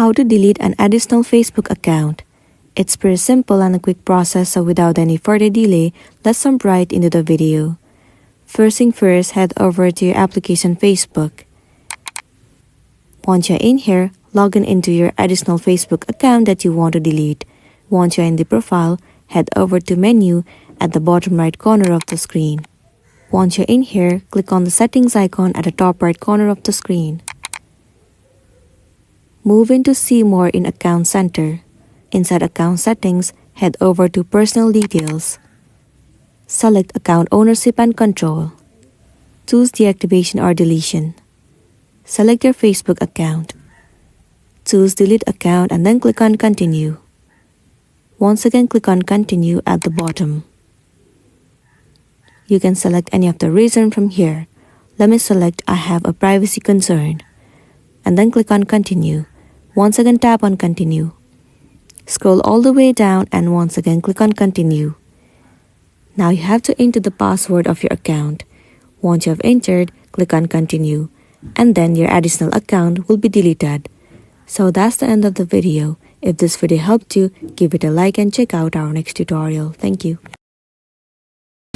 How to delete an additional Facebook account. It's pretty simple and a quick process, so without any further delay, let's jump right into the video. First thing first, head over to your application Facebook. Once you're in here, log in into your additional Facebook account that you want to delete. Once you're in the profile, head over to menu at the bottom right corner of the screen. Once you're in here, click on the settings icon at the top right corner of the screen. Move into See More in Account Center. Inside Account Settings, head over to Personal Details. Select Account Ownership and Control. Choose Deactivation or Deletion. Select your Facebook account. Choose Delete Account and then click on Continue. Once again, click on Continue at the bottom. You can select any of the reason from here. Let me select I have a privacy concern. And then click on Continue. Once again, tap on Continue. Scroll all the way down and once again click on Continue. Now you have to enter the password of your account. Once you have entered, click on Continue. And then your additional account will be deleted. So that's the end of the video. If this video helped you, give it a like and check out our next tutorial. Thank you.